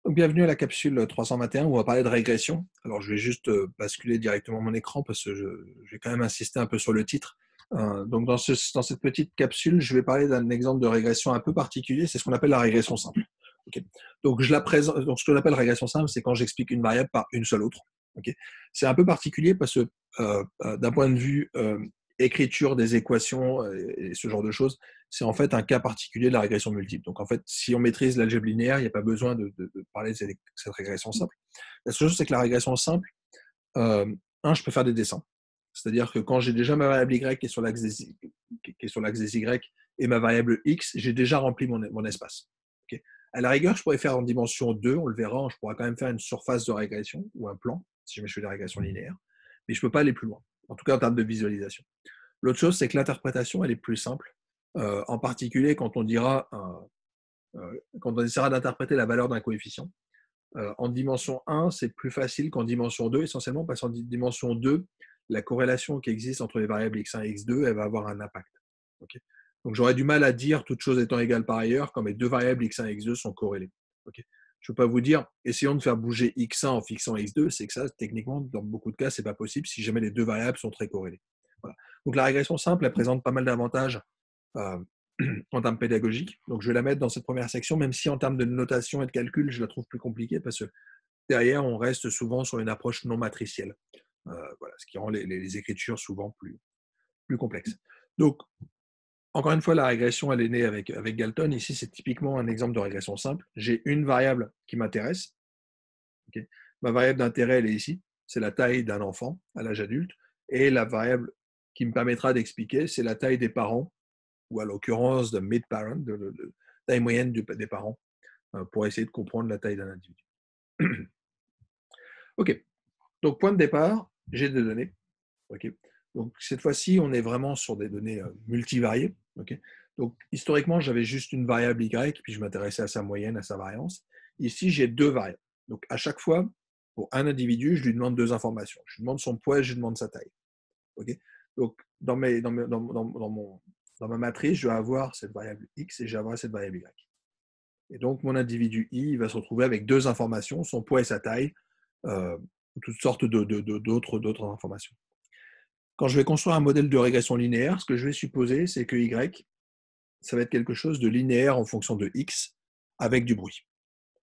Donc, bienvenue à la capsule 321 où on va parler de régression. Alors, je vais juste basculer directement mon écran parce que je vais quand même insister un peu sur le titre. Donc, dans cette petite capsule, je vais parler d'un exemple de régression un peu particulier. C'est ce qu'on appelle la régression simple. Ok. Donc, je la présente. Donc, ce que j'appelle régression simple, c'est quand j'explique une variable par une seule autre. Ok. C'est un peu particulier parce que d'un point de vue écriture des équations et ce genre de choses, c'est en fait un cas particulier de la régression multiple. Donc en fait, si on maîtrise l'algèbre linéaire, il n'y a pas besoin de parler de cette régression simple. La seule chose, c'est que la régression simple, euh, je peux faire des dessins. C'est-à-dire que quand j'ai déjà ma variable y qui est sur l'axe des y et ma variable x, j'ai déjà rempli mon espace. Okay. À la rigueur, je pourrais faire en dimension 2, on le verra, je pourrais quand même faire une surface de régression ou un plan, si jamais je fais des régressions linéaires, mais je ne peux pas aller plus loin, en tout cas en termes de visualisation. L'autre chose, c'est que l'interprétation, elle est plus simple, en particulier quand on dira, quand on essaiera d'interpréter la valeur d'un coefficient. En dimension 1, c'est plus facile qu'en dimension 2, essentiellement parce qu'en dimension 2, la corrélation qui existe entre les variables x1 et x2, elle va avoir un impact. Okay. Donc j'aurais du mal à dire, toutes choses étant égales par ailleurs, quand mes deux variables x1 et x2 sont corrélées. Okay. Je ne peux pas vous dire, essayons de faire bouger x1 en fixant x2, c'est que ça, techniquement, dans beaucoup de cas, ce n'est pas possible si jamais les deux variables sont très corrélées. Voilà. Donc la régression simple, elle présente pas mal d'avantages euh, en termes pédagogiques. Donc je vais la mettre dans cette première section, même si en termes de notation et de calcul, je la trouve plus compliquée parce que derrière, on reste souvent sur une approche non matricielle. Voilà, ce qui rend les écritures souvent plus complexes. Donc, encore une fois, la régression, elle est née avec Galton. Ici, c'est typiquement un exemple de régression simple. J'ai une variable qui m'intéresse. Okay. Ma variable d'intérêt, elle est ici. C'est la taille d'un enfant à l'âge adulte. Et la variable qui me permettra d'expliquer, c'est la taille des parents, ou à l'occurrence de mid-parent, de taille moyenne des parents, pour essayer de comprendre la taille d'un individu. OK. Donc, point de départ, j'ai des données. Okay. Donc, cette fois-ci, on est vraiment sur des données multivariées. Okay. Donc, historiquement, j'avais juste une variable y, puis je m'intéressais à sa moyenne, à sa variance. Ici, j'ai deux variables. Donc, à chaque fois, pour un individu, je lui demande deux informations. Je lui demande son poids et je lui demande sa taille. Okay. Donc, dans ma matrice, je vais avoir cette variable x et je vais avoir cette variable y. Et donc, mon individu i va se retrouver avec deux informations, son poids et sa taille, euh, toutes sortes d'autres informations. Quand je vais construire un modèle de régression linéaire, ce que je vais supposer, c'est que y, ça va être quelque chose de linéaire en fonction de x avec du bruit.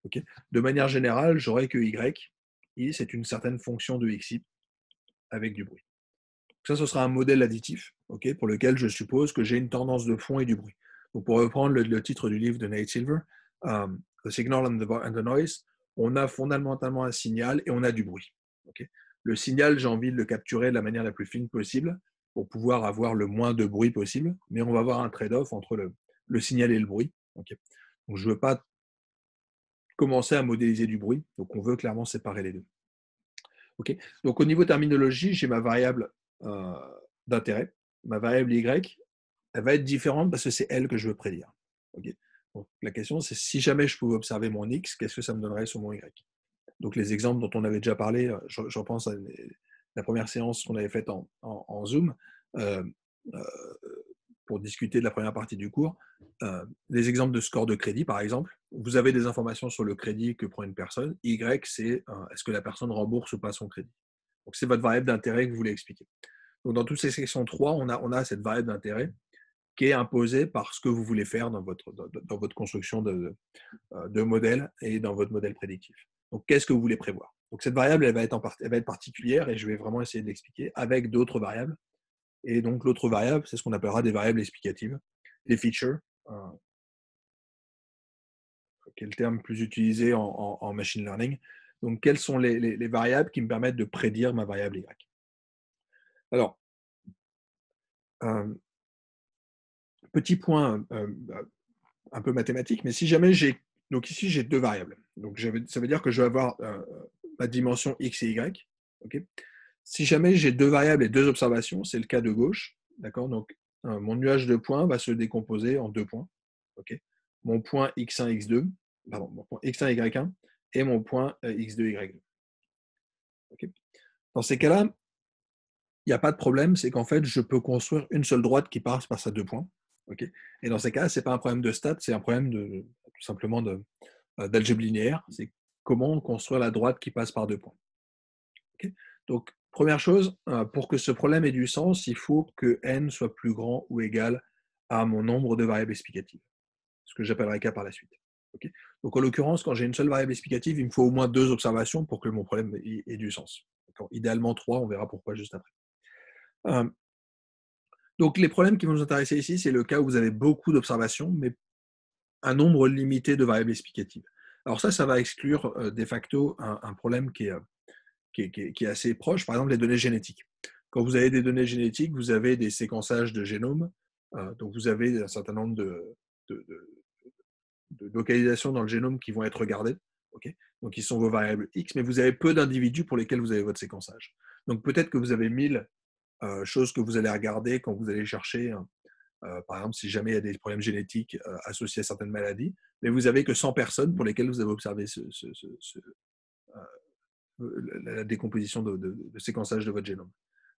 Okay. De manière générale, j'aurai que i, c'est une certaine fonction de xi avec du bruit. Ça, ce sera un modèle additif, okay, pour lequel je suppose que j'ai une tendance de fond et du bruit. Donc, pour reprendre le titre du livre de Nate Silver, The Signal and the Noise, on a fondamentalement un signal et on a du bruit. Okay. Le signal, j'ai envie de le capturer de la manière la plus fine possible pour pouvoir avoir le moins de bruit possible, mais on va avoir un trade-off entre le signal et le bruit. Okay. Donc, je ne veux pas commencer à modéliser du bruit, donc on veut clairement séparer les deux. Okay. Donc, au niveau terminologie, j'ai ma variable d'intérêt. Ma variable y, elle va être différente parce que c'est elle que je veux prédire. Okay. Donc, la question, c'est si jamais je pouvais observer mon x, qu'est-ce que ça me donnerait sur mon y? Donc, les exemples dont on avait déjà parlé, je repense à la première séance qu'on avait faite en Zoom, euh, euh, pour discuter de la première partie du cours. Les exemples de score de crédit, par exemple, vous avez des informations sur le crédit que prend une personne. Y, c'est est-ce que la personne rembourse ou pas son crédit. Donc, c'est votre variable d'intérêt que vous voulez expliquer. Donc, dans toutes ces sections 3, on a cette variable d'intérêt qui est imposée par ce que vous voulez faire dans votre construction de modèle et dans votre modèle prédictif. Donc, qu'est-ce que vous voulez prévoir? Donc, cette variable, elle va être particulière et je vais vraiment essayer de l'expliquer avec d'autres variables. Et donc, l'autre variable, c'est ce qu'on appellera des variables explicatives, les features, qui est le terme plus utilisé en machine learning. Donc, quelles sont les variables qui me permettent de prédire ma variable y? Alors, petit point un peu mathématique, mais si jamais donc ici j'ai deux variables. Donc ça veut dire que je vais avoir ma dimension x et y. Okay. Si jamais j'ai deux variables et deux observations, c'est le cas de gauche. D'accord. Donc mon nuage de points va se décomposer en deux points. Okay. Mon point x1, x2, pardon, mon point x1, y1 et mon point x2, y2. Okay. Dans ces cas-là, il n'y a pas de problème, c'est qu'en fait, je peux construire une seule droite qui passe par ces deux points. Okay. Et dans ces cas, ce n'est pas un problème de stats, c'est un problème tout simplement d'algèbre linéaire. C'est comment construire la droite qui passe par deux points. Okay, donc, première chose, pour que ce problème ait du sens, il faut que n soit plus grand ou égal à mon nombre de variables explicatives, ce que j'appellerai k par la suite. Okay, donc, en l'occurrence, quand j'ai une seule variable explicative, il me faut au moins 2 observations pour que mon problème ait du sens. Idéalement 3, on verra pourquoi juste après. Donc, les problèmes qui vont nous intéresser ici, c'est le cas où vous avez beaucoup d'observations, mais un nombre limité de variables explicatives. Alors ça va exclure de facto un problème qui est assez proche, par exemple les données génétiques. Quand vous avez des données génétiques, vous avez des séquençages de génome, donc vous avez un certain nombre de localisations dans le génome qui vont être regardées, okay, donc qui sont vos variables X, mais vous avez peu d'individus pour lesquels vous avez votre séquençage. Donc peut-être que vous avez 1000 choses que vous allez regarder quand vous allez chercher, par exemple, si jamais il y a des problèmes génétiques associés à certaines maladies, mais vous n'avez que 100 personnes pour lesquelles vous avez observé la décomposition de séquençage de votre génome.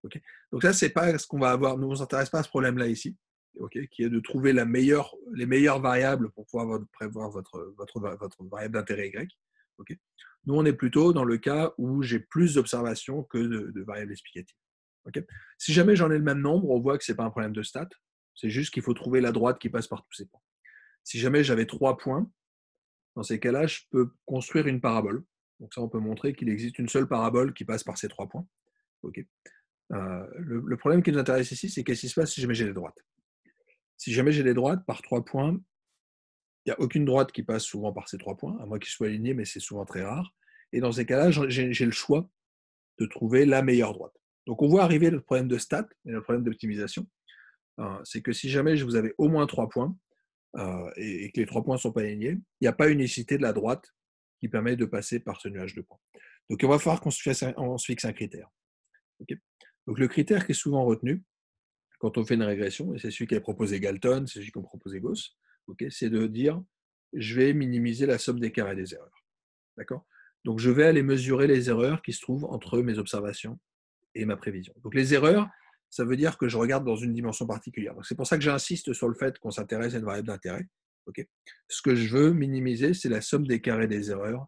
Okay, donc ça, c'est pas ce qu'on va avoir. Nous, on ne s'intéresse pas à ce problème-là ici, okay, qui est de trouver les meilleures variables pour pouvoir prévoir votre variable d'intérêt Y. Okay. Nous, on est plutôt dans le cas où j'ai plus d'observations que de variables explicatives. Okay. Si jamais j'en ai le même nombre, on voit que ce n'est pas un problème de stats, c'est juste qu'il faut trouver la droite qui passe par tous ces points. Si jamais j'avais 3 points, dans ces cas-là, je peux construire une parabole. Donc ça, on peut montrer qu'il existe une seule parabole qui passe par ces 3 points. Okay. Le problème qui nous intéresse ici, c'est qu'est-ce qui se passe si jamais j'ai les droites. Si jamais j'ai les droites par 3 points, il n'y a aucune droite qui passe souvent par ces 3 points, à moins qu'ils soient alignés, mais c'est souvent très rare. Et dans ces cas-là, j'ai le choix de trouver la meilleure droite. Donc on voit arriver le problème de stats et le problème d'optimisation. C'est que si jamais vous avez au moins 3 points, et que les 3 points ne sont pas alignés, il n'y a pas une unicité de la droite qui permet de passer par ce nuage de points. Donc il va falloir qu'on se fixe un critère. Okay, donc le critère qui est souvent retenu quand on fait une régression, et c'est celui qu'a proposé Galton, c'est celui qu'on proposé Gauss, okay, c'est de dire je vais minimiser la somme des carrés des erreurs. D'accord, donc je vais aller mesurer les erreurs qui se trouvent entre mes observations et ma prévision. Donc les erreurs, ça veut dire que je regarde dans une dimension particulière. C'est pour ça que j'insiste sur le fait qu'on s'intéresse à une variable d'intérêt. Okay, ce que je veux minimiser, c'est la somme des carrés des erreurs.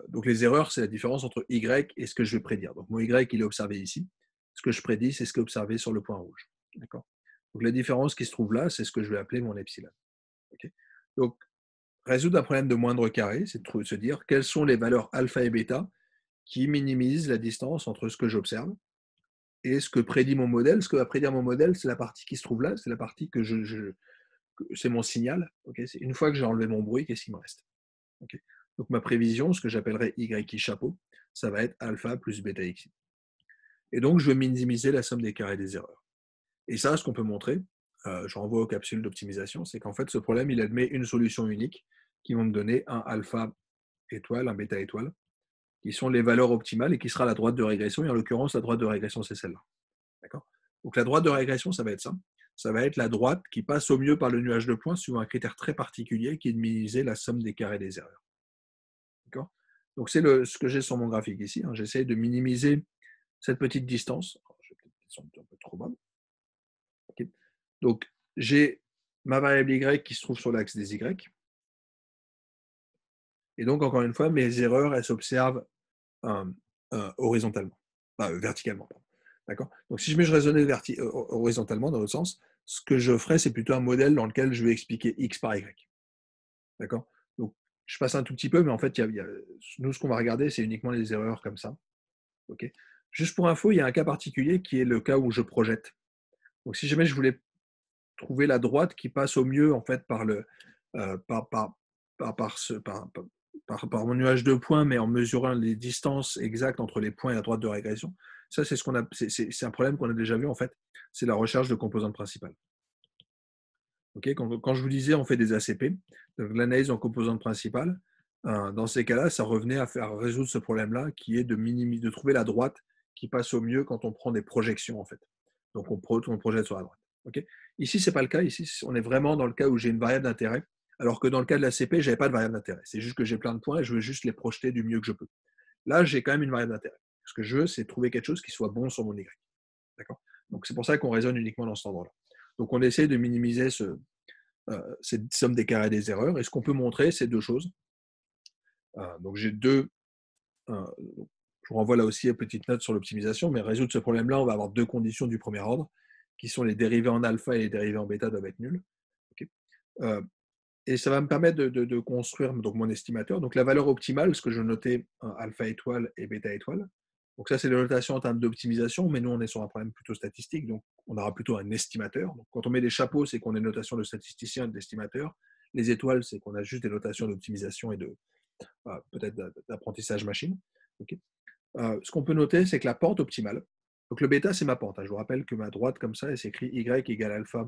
Donc les erreurs, c'est la différence entre Y et ce que je vais prédire. Donc mon Y, il est observé ici. Ce que je prédis, c'est ce qui est observé sur le point rouge. D'accord, donc la différence qui se trouve là, c'est ce que je vais appeler mon epsilon. Okay, donc résoudre un problème de moindre carré, c'est de se dire quelles sont les valeurs alpha et bêta qui minimisent la distance entre ce que j'observe et ce que prédit mon modèle. Ce que va prédire mon modèle, c'est la partie qui se trouve là, c'est la partie que c'est mon signal. Okay, c'est une fois que j'ai enlevé mon bruit, qu'est-ce qui me reste? Okay, donc ma prévision, ce que j'appellerais YI chapeau, ça va être alpha plus bêta xi. Et donc, je vais minimiser la somme des carrés des erreurs. Et ça, ce qu'on peut montrer, je renvoie aux capsules d'optimisation, c'est qu'en fait, ce problème, il admet une solution unique qui va me donner un alpha étoile, un bêta étoile, qui sont les valeurs optimales et qui sera la droite de régression. Et en l'occurrence, la droite de régression, c'est celle-là. D'accord, donc la droite de régression, ça va être ça. Ça va être la droite qui passe au mieux par le nuage de points suivant un critère très particulier qui est de minimiser la somme des carrés des erreurs. D'accord, donc c'est ce que j'ai sur mon graphique ici. Hein. J'essaie de minimiser cette petite distance. Alors, je vais peut-être descendre un peu trop bas. Okay. Donc j'ai ma variable Y qui se trouve sur l'axe des Y. Et donc, encore une fois, mes erreurs, elles s'observent horizontalement, verticalement. D'accord, donc, si je raisonnais horizontalement, dans l'autre sens, ce que je ferais, c'est plutôt un modèle dans lequel je vais expliquer X par Y. D'accord, donc, je passe un tout petit peu, mais en fait, nous, ce qu'on va regarder, c'est uniquement les erreurs comme ça. Okay, juste pour info, il y a un cas particulier qui est le cas où je projette. Donc, si jamais je voulais trouver la droite qui passe au mieux, en fait, par mon nuage de points, mais en mesurant les distances exactes entre les points et la droite de régression. Ça, c'est un problème qu'on a déjà vu, en fait. C'est la recherche de composantes principales. Okay, quand je vous disais, on fait des ACP, donc l'analyse en composantes principales, dans ces cas-là, ça revenait à résoudre ce problème-là, qui est de trouver la droite qui passe au mieux quand on prend des projections, en fait. Donc, on projette sur la droite. Okay, ici, ce n'est pas le cas. Ici, on est vraiment dans le cas où j'ai une variable d'intérêt, alors que dans le cas de la CP, je n'avais pas de variable d'intérêt. C'est juste que j'ai plein de points et je veux juste les projeter du mieux que je peux. Là, j'ai quand même une variable d'intérêt. Ce que je veux, c'est trouver quelque chose qui soit bon sur mon Y. D'accord, donc, c'est pour ça qu'on raisonne uniquement dans cet endroit-là. Donc, on essaie de minimiser cette somme des carrés des erreurs. Et ce qu'on peut montrer, c'est deux choses. Donc j'ai deux, je vous renvoie là aussi à une petite note sur l'optimisation, mais résoudre ce problème-là, on va avoir deux conditions du premier ordre, qui sont les dérivés en alpha et les dérivés en bêta doivent être nuls. Ok. Euh, et ça va me permettre de construire donc, mon estimateur. Donc la valeur optimale, ce que je notais alpha étoile et bêta étoile. Donc ça, c'est la notation en termes d'optimisation, mais nous, on est sur un problème plutôt statistique, donc on aura plutôt un estimateur. Donc, quand on met des chapeaux, c'est qu'on a une notation de statisticien et d'estimateur. Les étoiles, c'est qu'on a juste des notations d'optimisation et de peut-être d'apprentissage machine. Okay. Ce qu'on peut noter, c'est que la pente optimale, donc le bêta, c'est ma pente. Je vous rappelle que ma droite, comme ça, elle s'écrit y égale alpha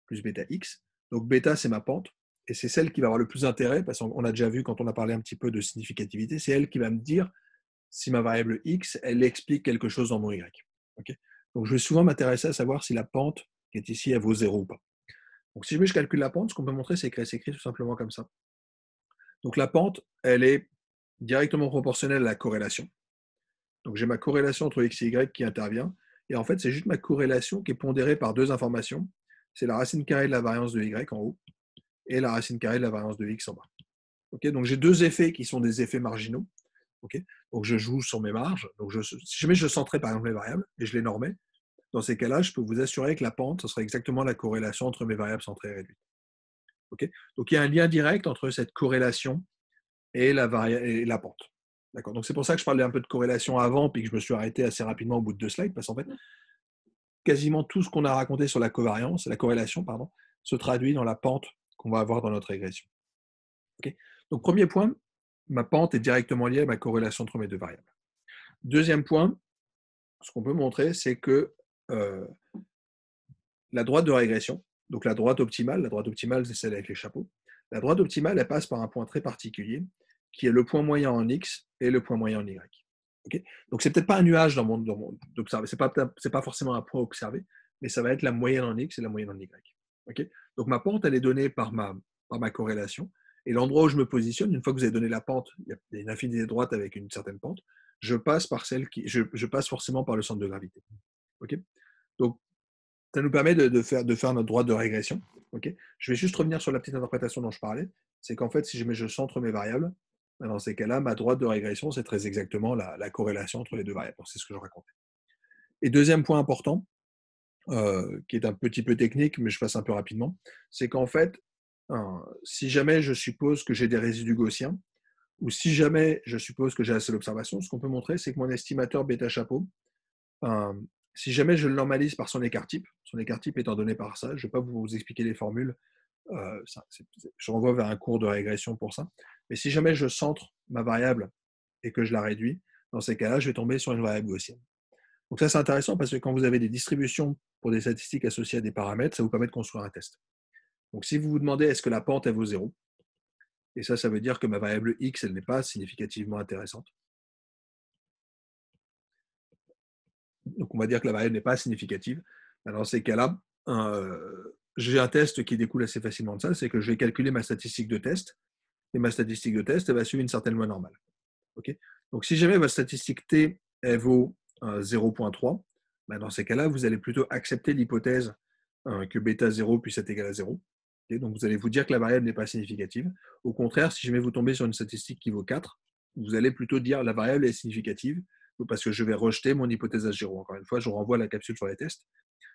plus bêta x. Donc bêta, c'est ma pente, et c'est celle qui va avoir le plus intérêt, parce qu'on a déjà vu quand on a parlé un petit peu de significativité, c'est elle qui va me dire si ma variable x, elle explique quelque chose dans mon y. Okay. Donc je vais souvent m'intéresser à savoir si la pente qui est ici, elle vaut 0 ou pas. Donc si je calcule la pente, ce qu'on peut montrer, c'est qu'elle s'écrit tout simplement comme ça. Donc la pente, elle est directement proportionnelle à la corrélation. Donc j'ai ma corrélation entre x et y qui intervient, et en fait c'est juste ma corrélation qui est pondérée par deux informations. C'est la racine carrée de la variance de y en haut et la racine carrée de la variance de x en bas. Okay. Donc j'ai deux effets qui sont des effets marginaux. Okay. Donc je joue sur mes marges. Donc si jamais je centrais par exemple les variables et je les normais, dans ces cas-là, je peux vous assurer que la pente, ce serait exactement la corrélation entre mes variables centrées et réduites. Okay. Donc il y a un lien direct entre cette corrélation et la pente. D'accord. Donc c'est pour ça que je parlais un peu de corrélation avant, puis que je me suis arrêté assez rapidement au bout de 2 slides, parce qu'en fait, quasiment tout ce qu'on a raconté sur la covariance, la corrélation, pardon, se traduit dans la pente qu'on va avoir dans notre régression. Okay. Donc premier point, ma pente est directement liée à ma corrélation entre mes deux variables. Deuxième point, ce qu'on peut montrer, c'est que la droite de régression, donc la droite optimale c'est celle avec les chapeaux, la droite optimale, elle passe par un point très particulier, qui est le point moyen en x et le point moyen en y. Okay. Donc c'est peut-être pas un nuage dans mon d'observer, c'est pas forcément un point observé, mais ça va être la moyenne en x et la moyenne en y. Okay. Donc ma pente, elle est donnée par ma corrélation, et l'endroit où je me positionne, une fois que vous avez donné la pente, il y a une infinité droite avec une certaine pente, je passe forcément par le centre de gravité. Okay. Donc ça nous permet de faire notre droite de régression. Okay. Je vais juste revenir sur la petite interprétation dont je parlais. C'est qu'en fait, si je centre mes variables, dans ces cas-là, ma droite de régression, c'est très exactement la corrélation entre les deux variables. C'est ce que je racontais. Et deuxième point important, qui est un petit peu technique, mais je passe un peu rapidement, c'est qu'en fait, si jamais je suppose que j'ai des résidus gaussiens, ou si jamais je suppose que j'ai la seule observation, ce qu'on peut montrer, c'est que mon estimateur bêta chapeau, si jamais je le normalise par son écart type étant donné par ça, je ne vais pas vous expliquer les formules, je renvoie vers un cours de régression pour ça, mais si jamais je centre ma variable et que je la réduis, dans ces cas-là, je vais tomber sur une variable gaussienne. Donc ça, c'est intéressant parce que quand vous avez des distributions pour des statistiques associées à des paramètres, ça vous permet de construire un test. Donc si vous vous demandez est-ce que la pente, elle vaut 0, et ça veut dire que ma variable x, elle n'est pas significativement intéressante. Donc on va dire que la variable n'est pas significative. Dans ces cas-là, j'ai un test qui découle assez facilement de ça, c'est que je vais calculer ma statistique de test, et ma statistique de test, elle va suivre une certaine loi normale. Okay. Donc si jamais votre statistique T, elle vaut 0,3, dans ces cas-là, vous allez plutôt accepter l'hypothèse que bêta 0 puisse être égal à 0. Okay. Donc vous allez vous dire que la variable n'est pas significative. Au contraire, si jamais vous tombez sur une statistique qui vaut 4, vous allez plutôt dire la variable est significative, parce que je vais rejeter mon hypothèse H0. Encore une fois, je renvoie la capsule sur les tests.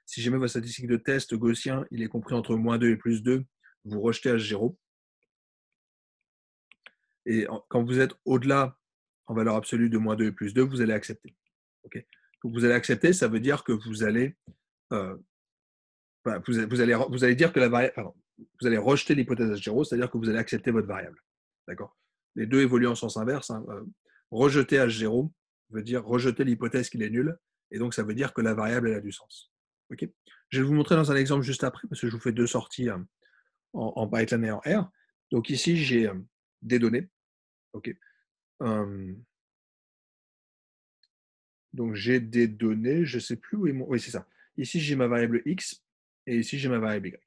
Si jamais votre statistique de test gaussien, il est compris entre -2 et +2, vous rejetez H0. Et quand vous êtes au-delà, en valeur absolue de -2 et +2, vous allez accepter. Okay. Donc vous allez accepter, ça veut dire que vous allez, vous allez dire que la variable, vous allez rejeter l'hypothèse H0, c'est-à-dire que vous allez accepter votre variable. D'accord. Les deux évoluent en sens inverse. Rejeter H0 veut dire rejeter l'hypothèse qu'il est nul, et donc ça veut dire que la variable elle a du sens. Okay. Je vais vous montrer dans un exemple juste après, parce que je vous fais deux sorties en Python et en R. Donc ici, j'ai des données. Okay. Donc j'ai des données, je ne sais plus où est mon. Oui, c'est ça. Ici, j'ai ma variable x et ici, j'ai ma variable y.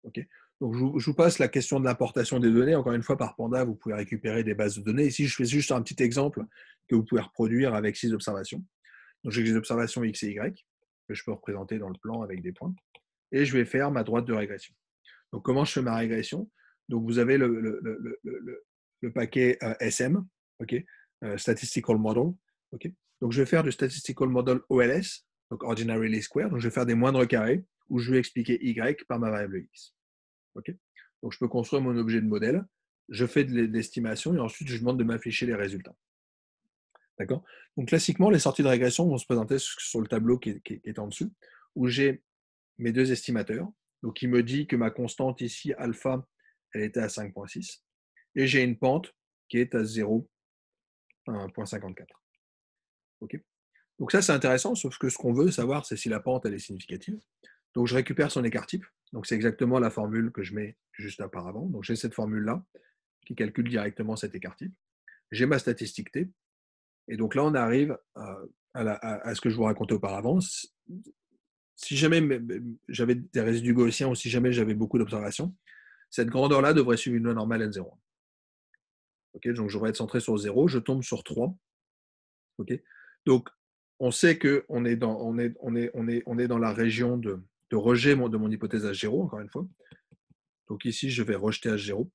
Okay. Donc je vous passe la question de l'importation des données. Encore une fois, par Panda, vous pouvez récupérer des bases de données. Ici, je fais juste un petit exemple que vous pouvez reproduire avec 6 observations. Donc j'ai des observations x et y que je peux représenter dans le plan avec des points. Et je vais faire ma droite de régression. Donc comment je fais ma régression? Donc vous avez le paquet SM. ok, Statistical Model. Ok. Donc, je vais faire du Statistical Model OLS, donc Ordinary Least Square. Donc, je vais faire des moindres carrés où je vais expliquer Y par ma variable X. Ok. Donc, je peux construire mon objet de modèle, je fais de l'estimation et ensuite, je demande de m'afficher les résultats. D'accord. Donc, classiquement, les sorties de régression vont se présenter sur le tableau qui est en dessous, où j'ai mes deux estimateurs. Donc, il me dit que ma constante ici, alpha, elle était à 5,6. Et j'ai une pente qui est à 0,54. OK. Donc ça, c'est intéressant, sauf que ce qu'on veut savoir, c'est si la pente, elle est significative. Donc, je récupère son écart type. Donc, c'est exactement la formule que je mais juste auparavant. Donc, j'ai cette formule-là qui calcule directement cet écart type. J'ai ma statistique T. Et donc là, on arrive à ce que je vous racontais auparavant. Si jamais j'avais des résidus gaussiens ou si jamais j'avais beaucoup d'observations, cette grandeur-là devrait suivre une loi normale N0. Okay, donc, je devrais être centré sur 0. Je tombe sur 3. Okay, donc, on sait qu'on est dans la région de rejet de mon hypothèse H0, encore une fois. Donc, ici, je vais rejeter H0.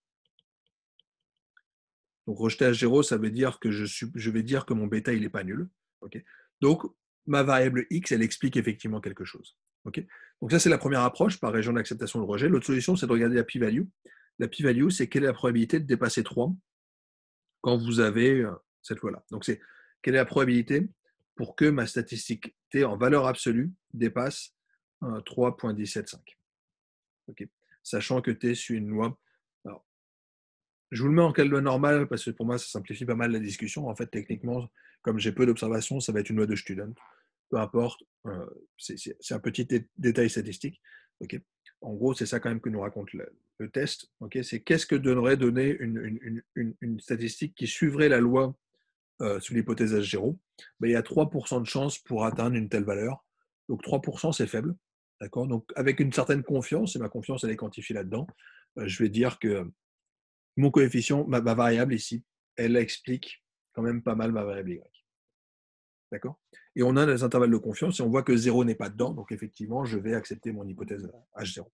Donc, rejeter H0, ça veut dire que je vais dire que mon bêta, il n'est pas nul. Okay, donc, ma variable X, elle explique effectivement quelque chose. Okay, donc, ça, c'est la première approche par région d'acceptation de rejet. L'autre solution, c'est de regarder la p-value. La p-value, c'est quelle est la probabilité de dépasser 3 quand vous avez cette loi-là. Donc, c'est quelle est la probabilité pour que ma statistique T en valeur absolue dépasse 3,175. Okay. Sachant que T suit une loi. Alors, je vous le mets en quelle loi normale parce que pour moi, ça simplifie pas mal la discussion. En fait, techniquement, comme j'ai peu d'observations, ça va être une loi de Student. Peu importe, c'est un petit détail statistique. Okay. En gros, c'est ça quand même que nous raconte le test. Okay. C'est qu'est-ce que donnerait donner une statistique qui suivrait la loi sous l'hypothèse H0, ben, il y a 3% de chance pour atteindre une telle valeur. Donc 3%, c'est faible. D'accord. Donc avec une certaine confiance, et ma confiance elle est quantifiée là-dedans, je vais dire que mon coefficient, ma variable ici, elle explique quand même pas mal ma variable Y. D'accord. Et on a des intervalles de confiance et on voit que 0 n'est pas dedans, donc effectivement, je vais accepter mon hypothèse H0.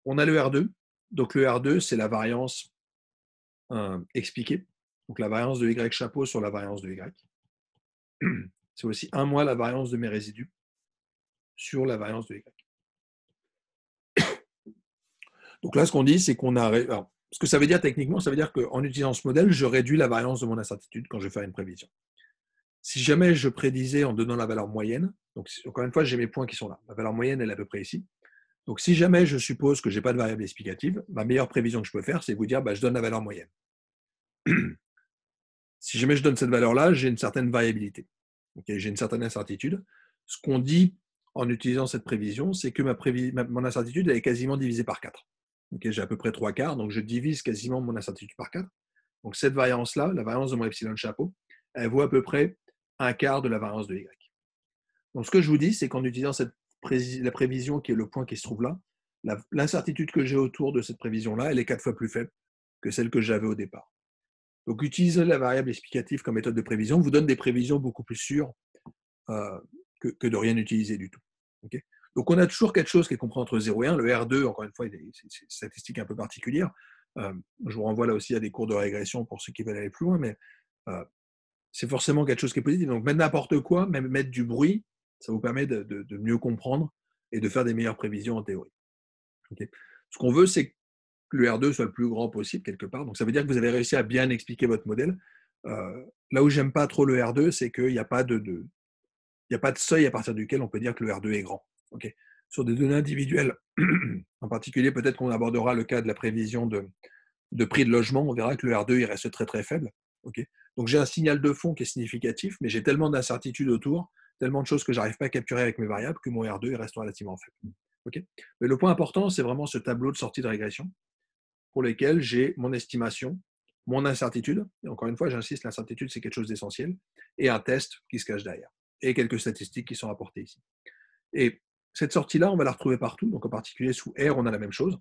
On a le R2. Donc le R2, c'est la variance expliquée. Donc la variance de Y chapeau sur la variance de Y. C'est aussi 1 moins la variance de mes résidus sur la variance de Y. Donc là, ce qu'on dit, c'est qu'on a. Alors, ce que ça veut dire techniquement, ça veut dire qu'en utilisant ce modèle, je réduis la variance de mon incertitude quand je vais faire une prévision. Si jamais je prédisais en donnant la valeur moyenne, donc encore une fois, j'ai mes points qui sont là. La valeur moyenne, elle est à peu près ici. Donc si jamais je suppose que je n'ai pas de variable explicative, ma meilleure prévision que je peux faire, c'est vous dire, je donne la valeur moyenne. Si jamais je donne cette valeur-là, j'ai une certaine variabilité. Okay, j'ai une certaine incertitude. Ce qu'on dit en utilisant cette prévision, c'est que mon incertitude elle est quasiment divisée par 4. Okay, j'ai à peu près 3 quarts, donc je divise quasiment mon incertitude par 4. Donc cette variance-là, la variance de mon epsilon chapeau, elle vaut à peu près un quart de la variance de Y. Donc ce que je vous dis, c'est qu'en utilisant la prévision qui est le point qui se trouve là, l'incertitude que j'ai autour de cette prévision-là, elle est 4 fois plus faible que celle que j'avais au départ. Donc, utiliser la variable explicative comme méthode de prévision vous donne des prévisions beaucoup plus sûres que de rien utiliser du tout. Okay, donc, on a toujours quelque chose qui est compris entre 0 et 1. Le R2, encore une fois, c'est une statistique un peu particulière. Je vous renvoie là aussi à des cours de régression pour ceux qui veulent aller plus loin, mais c'est forcément quelque chose qui est positif. Donc, mettre n'importe quoi, même mettre du bruit, ça vous permet de mieux comprendre et de faire des meilleures prévisions en théorie. Okay, ce qu'on veut, c'est que le R2 soit le plus grand possible quelque part. Donc ça veut dire que vous avez réussi à bien expliquer votre modèle. Là où j'aime pas trop le R2, c'est qu'il n'y a pas de seuil à partir duquel on peut dire que le R2 est grand. Okay, sur des données individuelles, en particulier, peut-être qu'on abordera le cas de la prévision de prix de logement, on verra que le R2 il reste très très faible. Okay, donc j'ai un signal de fond qui est significatif, mais j'ai tellement d'incertitudes autour, tellement de choses que j'arrive pas à capturer avec mes variables que mon R2 il reste relativement faible. Okay, mais le point important, c'est vraiment ce tableau de sortie de régression pour lesquels j'ai mon estimation, mon incertitude, et encore une fois, j'insiste, l'incertitude, c'est quelque chose d'essentiel, et un test qui se cache derrière, et quelques statistiques qui sont apportées ici. Et cette sortie-là, on va la retrouver partout, donc en particulier sous R, on a la même chose,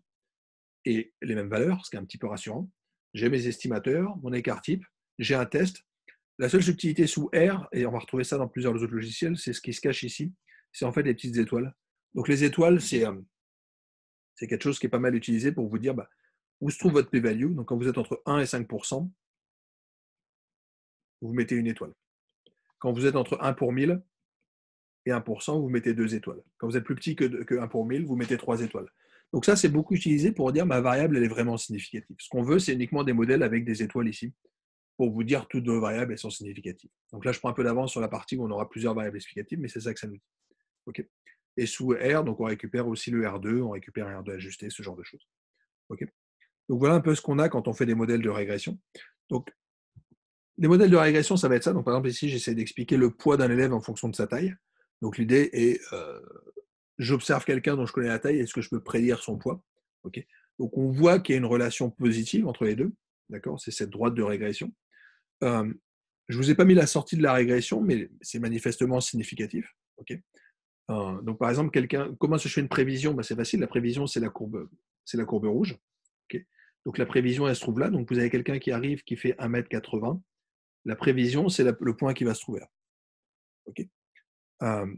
et les mêmes valeurs, ce qui est un petit peu rassurant. J'ai mes estimateurs, mon écart type, j'ai un test. La seule subtilité sous R, et on va retrouver ça dans plusieurs autres logiciels, c'est ce qui se cache ici, c'est en fait les petites étoiles. Donc les étoiles, c'est quelque chose qui est pas mal utilisé pour vous dire où se trouve votre p-value. Donc quand vous êtes entre 1 et 5%, vous mettez une étoile. Quand vous êtes entre 1 pour 1000 et 1%, vous mettez 2 étoiles. Quand vous êtes plus petit que 1 pour 1000, vous mettez 3 étoiles. Donc ça, c'est beaucoup utilisé pour dire ma variable, elle est vraiment significative. Ce qu'on veut, c'est uniquement des modèles avec des étoiles ici, pour vous dire toutes vos variables, elles sont significatives. Donc là, je prends un peu d'avance sur la partie où on aura plusieurs variables explicatives, mais c'est ça que ça nous dit. Okay. Et sous R, donc on récupère aussi le R2, on récupère un R2 ajusté, ce genre de choses. Okay. Donc voilà un peu ce qu'on a quand on fait des modèles de régression. Donc les modèles de régression, ça va être ça. Donc par exemple ici, j'essaie d'expliquer le poids d'un élève en fonction de sa taille. Donc l'idée est, j'observe quelqu'un dont je connais la taille, est-ce que je peux prédire son poids? Okay. Donc on voit qu'il y a une relation positive entre les deux. D'accord. C'est cette droite de régression. Je ne vous ai pas mis la sortie de la régression, mais c'est manifestement significatif. Okay. Donc, par exemple, comment se fait une prévision? C'est facile, la prévision, c'est la courbe rouge. Okay. Donc, la prévision, elle se trouve là. Donc, vous avez quelqu'un qui arrive qui fait 1,80 m. La prévision, c'est le point qui va se trouver là. Okay.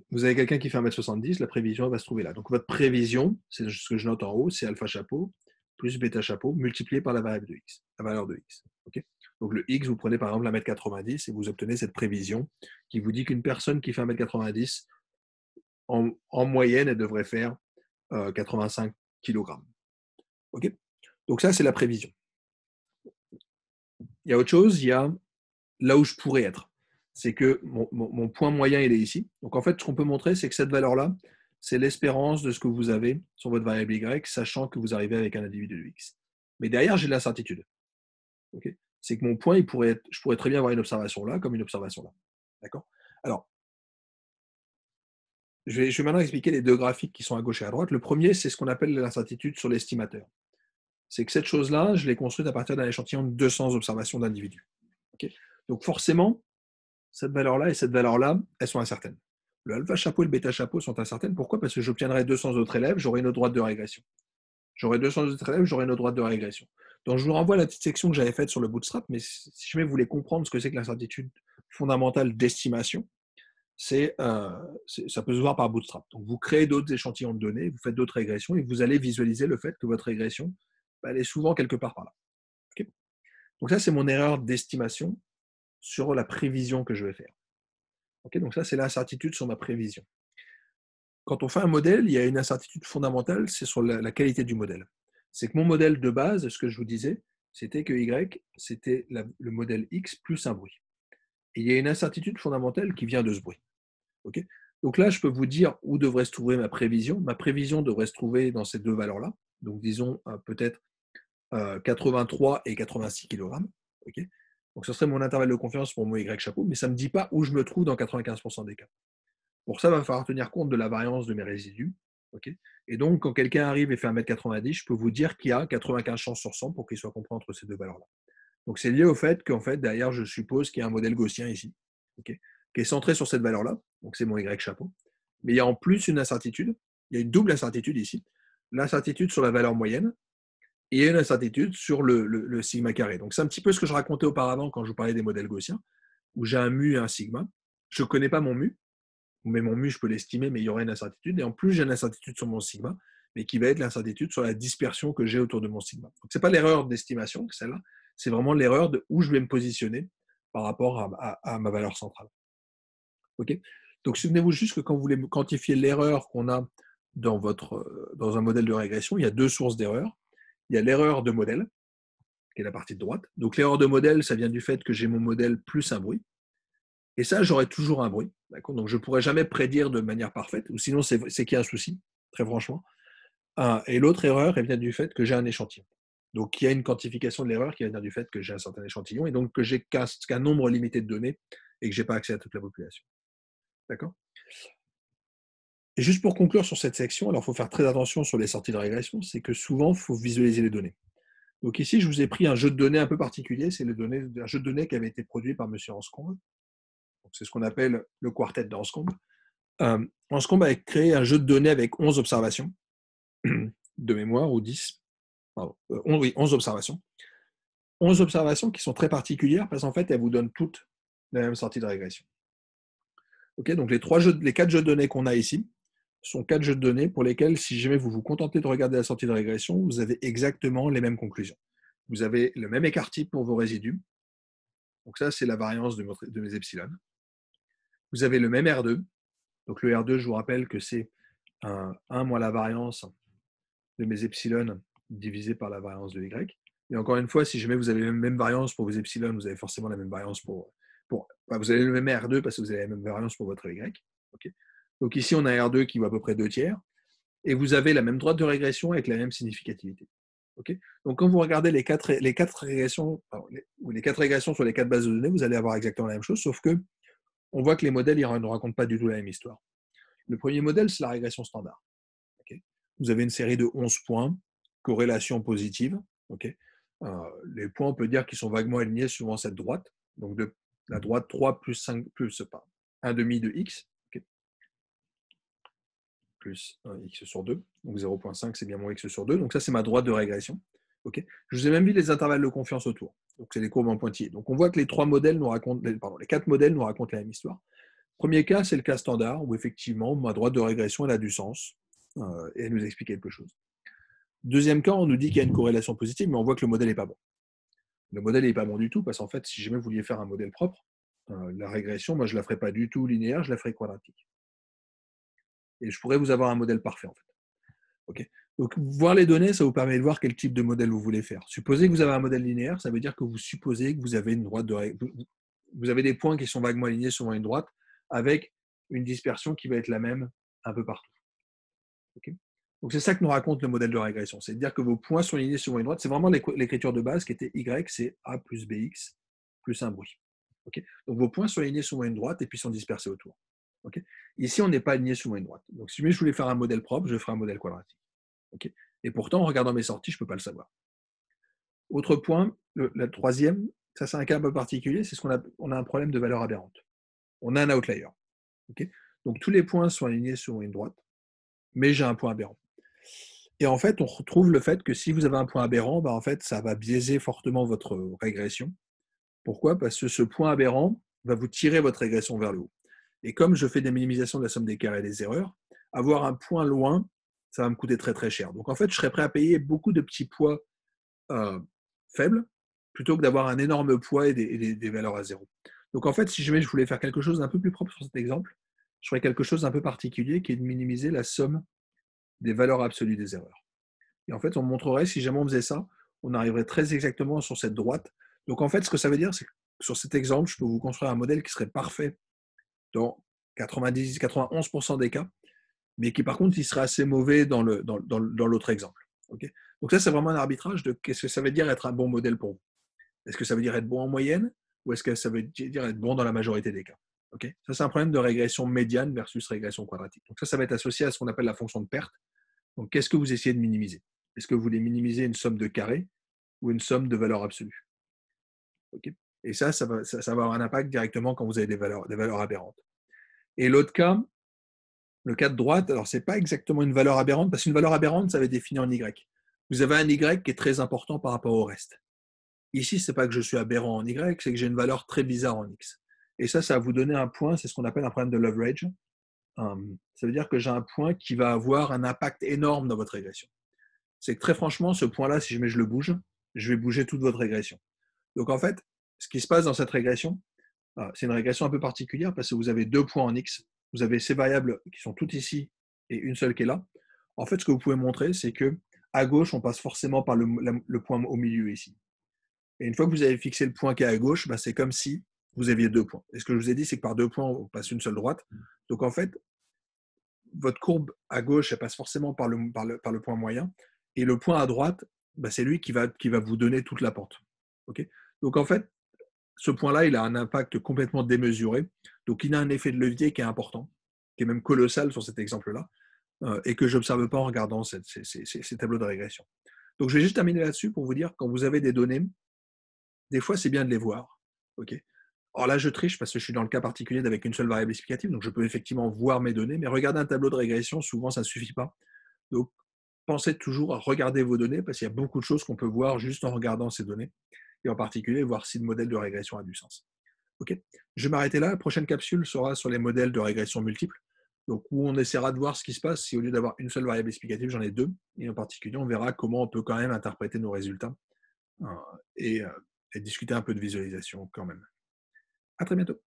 Vous avez quelqu'un qui fait 1,70 m, la prévision elle va se trouver là. Donc, votre prévision, c'est ce que je note en haut, c'est alpha chapeau plus bêta chapeau multiplié par la variable de x, la valeur de x. Okay. Donc, le x, vous prenez par exemple 1,90 m et vous obtenez cette prévision qui vous dit qu'une personne qui fait 1,90 m, en moyenne, elle devrait faire 85 kg. Okay. Donc ça, c'est la prévision. Il y a autre chose, il y a là où je pourrais être. C'est que mon point moyen, il est ici. Donc en fait, ce qu'on peut montrer, c'est que cette valeur-là, c'est l'espérance de ce que vous avez sur votre variable y, sachant que vous arrivez avec un individu de x. Mais derrière, j'ai de l'incertitude. Okay. C'est que mon point, je pourrais très bien avoir une observation là, comme une observation là. D'accord. Alors, je vais maintenant expliquer les deux graphiques qui sont à gauche et à droite. Le premier, c'est ce qu'on appelle l'incertitude sur l'estimateur. C'est que cette chose-là, je l'ai construite à partir d'un échantillon de 200 observations d'individus. Okay. Donc forcément, cette valeur-là et cette valeur-là, elles sont incertaines. Le alpha chapeau et le bêta chapeau sont incertaines. Pourquoi? Parce que j'obtiendrai 200 autres élèves, j'aurai une autre droite de régression. J'aurai 200 autres élèves, j'aurai une autre droite de régression. Donc je vous renvoie à la petite section que j'avais faite sur le bootstrap, mais si jamais vous voulez comprendre ce que c'est que l'incertitude fondamentale d'estimation, ça peut se voir par bootstrap. Donc vous créez d'autres échantillons de données, vous faites d'autres régressions et vous allez visualiser le fait que votre régression, elle est souvent quelque part par là. Okay. Donc ça, c'est mon erreur d'estimation sur la prévision que je vais faire. Okay. Donc ça, c'est l'incertitude sur ma prévision. Quand on fait un modèle, il y a une incertitude fondamentale, c'est sur la qualité du modèle. C'est que mon modèle de base, ce que je vous disais, c'était que Y, c'était le modèle X plus un bruit. Et il y a une incertitude fondamentale qui vient de ce bruit. Okay. Donc là, je peux vous dire où devrait se trouver ma prévision. Ma prévision devrait se trouver dans ces deux valeurs-là. Donc disons peut-être 83 et 86 kg. Okay. Donc ce serait mon intervalle de confiance pour mon Y chapeau, mais ça ne me dit pas où je me trouve dans 95% des cas. Pour ça, il va falloir tenir compte de la variance de mes résidus. Okay. Et donc, quand quelqu'un arrive et fait 1,90 m, je peux vous dire qu'il y a 95 chances sur 100 pour qu'il soit compris entre ces deux valeurs-là. Donc c'est lié au fait qu'en fait, derrière, je suppose qu'il y a un modèle gaussien ici, okay, qui est centré sur cette valeur-là. Donc c'est mon Y chapeau. Mais il y a en plus une incertitude. Il y a une double incertitude ici. L'incertitude sur la valeur moyenne et il y a une incertitude sur le sigma carré. Donc c'est un petit peu ce que je racontais auparavant quand je vous parlais des modèles gaussiens, où j'ai un mu et un sigma. Je ne connais pas mon mu, mais mon mu, je peux l'estimer, mais il y aura une incertitude. Et en plus, j'ai une incertitude sur mon sigma, mais qui va être l'incertitude sur la dispersion que j'ai autour de mon sigma. Donc ce n'est pas l'erreur d'estimation, celle-là, c'est vraiment l'erreur de où je vais me positionner par rapport à ma valeur centrale. Okay. Donc souvenez-vous juste que quand vous voulez quantifier l'erreur qu'on a dans un modèle de régression, il y a deux sources d'erreur. Il y a l'erreur de modèle, qui est la partie de droite. Donc l'erreur de modèle, ça vient du fait que j'ai mon modèle plus un bruit. Et ça, j'aurai toujours un bruit. Donc je ne pourrai jamais prédire de manière parfaite, ou sinon c'est qu'il y a un souci, très franchement. Et l'autre erreur, elle vient du fait que j'ai un échantillon. Donc il y a une quantification de l'erreur qui vient du fait que j'ai un certain échantillon, et donc que j'ai qu'un nombre limité de données, et que je n'ai pas accès à toute la population. D'accord? Et juste pour conclure sur cette section, alors il faut faire très attention sur les sorties de régression, c'est que souvent, il faut visualiser les données. Donc ici, je vous ai pris un jeu de données un peu particulier, c'est un jeu de données qui avait été produit par M. Anscombe. C'est ce qu'on appelle le quartet d'Anscombe. Anscombe a créé un jeu de données avec 11 observations de mémoire, ou 10. Pardon, 11 observations. 11 observations qui sont très particulières parce qu'en fait, elles vous donnent toutes la même sortie de régression. Okay, donc les 4 jeux de données qu'on a ici sont 4 jeux de données pour lesquels, si jamais vous vous contentez de regarder la sortie de régression, vous avez exactement les mêmes conclusions. Vous avez le même écart type pour vos résidus. Donc ça, c'est la variance de mes epsilon. Vous avez le même R2. Donc le R2, je vous rappelle que c'est 1 moins la variance de mes epsilon divisé par la variance de Y. Et encore une fois, si jamais vous avez la même variance pour vos epsilon, vous avez forcément la même variance vous avez le même R2 parce que vous avez la même variance pour votre Y. Okay. Donc ici, on a un R2 qui vaut à peu près 2 tiers. Et vous avez la même droite de régression avec la même significativité. Okay. Donc quand vous regardez les quatre régressions, les 4 régressions sur les 4 bases de données, vous allez avoir exactement la même chose, sauf que on voit que les modèles ne racontent pas du tout la même histoire. Le premier modèle, c'est la régression standard. Okay. Vous avez une série de 11 points, corrélation positive. Okay. Les points, on peut dire qu'ils sont vaguement alignés suivant cette droite. Donc de la droite 3 plus 5 plus 1 demi de x, okay, plus 1 x sur 2. Donc 0,5, c'est bien mon x sur 2. Donc ça, c'est ma droite de régression. Okay. Je vous ai même mis les intervalles de confiance autour. Donc c'est les courbes en pointillés. Donc on voit que les 4 modèles nous racontent la même histoire. Premier cas, c'est le cas standard, où effectivement, ma droite de régression, elle a du sens, et elle nous explique quelque chose. Deuxième cas, on nous dit qu'il y a une corrélation positive, mais on voit que le modèle n'est pas bon. Le modèle n'est pas bon du tout, parce qu'en fait, si jamais vous vouliez faire un modèle propre, la régression, moi, je ne la ferais pas du tout linéaire, je la ferais quadratique. Et je pourrais vous avoir un modèle parfait, en fait. Okay. Donc, voir les données, ça vous permet de voir quel type de modèle vous voulez faire. Supposez que vous avez un modèle linéaire, ça veut dire que vous supposez que vous avez une droite de vous avez des points qui sont vaguement alignés sur une droite, avec une dispersion qui va être la même un peu partout. Okay. Donc c'est ça que nous raconte le modèle de régression, c'est de dire que vos points sont alignés sur une droite. C'est vraiment l'écriture de base qui était Y, c'est A plus BX plus un bruit. Okay. Donc vos points sont alignés sur une droite et puis sont dispersés autour. Okay. Ici, on n'est pas aligné sur une droite. Donc si je voulais faire un modèle propre, je ferais un modèle quadratique. Okay. Et pourtant, en regardant mes sorties, je ne peux pas le savoir. Autre point, la troisième, ça c'est un cas un peu particulier, c'est ce qu'on a un problème de valeur aberrante. On a un outlier. Okay. Donc tous les points sont alignés sur une droite, mais j'ai un point aberrant. Et en fait, on retrouve le fait que si vous avez un point aberrant, en fait, ça va biaiser fortement votre régression. Pourquoi? Parce que ce point aberrant va vous tirer votre régression vers le haut. Et comme je fais des minimisations de la somme des carrés et des erreurs, avoir un point loin, ça va me coûter très très cher. Donc en fait, je serais prêt à payer beaucoup de petits poids faibles plutôt que d'avoir un énorme poids et des valeurs à zéro. Donc en fait, si jamais je voulais faire quelque chose d'un peu plus propre sur cet exemple, je ferais quelque chose d'un peu particulier qui est de minimiser la somme des valeurs absolues des erreurs. Et en fait, on montrerait, si jamais on faisait ça, on arriverait très exactement sur cette droite. Donc en fait, ce que ça veut dire, c'est que sur cet exemple, je peux vous construire un modèle qui serait parfait dans 90-91% des cas, mais qui par contre, il serait assez mauvais dans l'autre exemple. Okay. Donc ça, c'est vraiment un arbitrage de qu'est-ce que ça veut dire être un bon modèle pour vous. Est-ce que ça veut dire être bon en moyenne ou est-ce que ça veut dire être bon dans la majorité des cas? Okay. Ça, c'est un problème de régression médiane versus régression quadratique. Donc ça va être associé à ce qu'on appelle la fonction de perte. Donc qu'est-ce que vous essayez de minimiser? Est-ce que vous voulez minimiser une somme de carrés ou une somme de valeurs absolues? Okay. Et ça va avoir un impact directement quand vous avez des valeurs aberrantes. Et l'autre cas, le cas de droite, alors ce n'est pas exactement une valeur aberrante, parce qu'une valeur aberrante, ça va être défini en Y. Vous avez un Y qui est très important par rapport au reste. Ici, ce n'est pas que je suis aberrant en Y, c'est que j'ai une valeur très bizarre en X. Et ça va vous donner un point, c'est ce qu'on appelle un problème de leverage. Ça veut dire que j'ai un point qui va avoir un impact énorme dans votre régression. C'est que très franchement, ce point-là, si je le bouge, je vais bouger toute votre régression. Donc en fait, ce qui se passe dans cette régression, c'est une régression un peu particulière parce que vous avez 2 points en X, vous avez ces variables qui sont toutes ici et une seule qui est là. En fait, ce que vous pouvez montrer, c'est que à gauche, on passe forcément par le point au milieu ici. Et une fois que vous avez fixé le point qui est à gauche, c'est comme si vous aviez 2 points. Et ce que je vous ai dit, c'est que par 2 points, on passe une seule droite. Donc en fait, votre courbe à gauche, elle passe forcément par le point moyen. Et le point à droite, c'est lui qui va vous donner toute la pente. Okay. Donc en fait, ce point-là, il a un impact complètement démesuré. Donc il a un effet de levier qui est important, qui est même colossal sur cet exemple-là, et que je n'observe pas en regardant ces tableaux de régression. Donc je vais juste terminer là-dessus pour vous dire, quand vous avez des données, des fois c'est bien de les voir. Okay. Alors là, je triche parce que je suis dans le cas particulier d'avec une seule variable explicative, donc je peux effectivement voir mes données, mais regarder un tableau de régression, souvent, ça ne suffit pas. Donc, pensez toujours à regarder vos données, parce qu'il y a beaucoup de choses qu'on peut voir juste en regardant ces données, et en particulier voir si le modèle de régression a du sens. Ok. Je vais m'arrêter là. La prochaine capsule sera sur les modèles de régression multiples, donc où on essaiera de voir ce qui se passe si au lieu d'avoir une seule variable explicative, j'en ai 2, et en particulier, on verra comment on peut quand même interpréter nos résultats et discuter un peu de visualisation quand même. À très bientôt.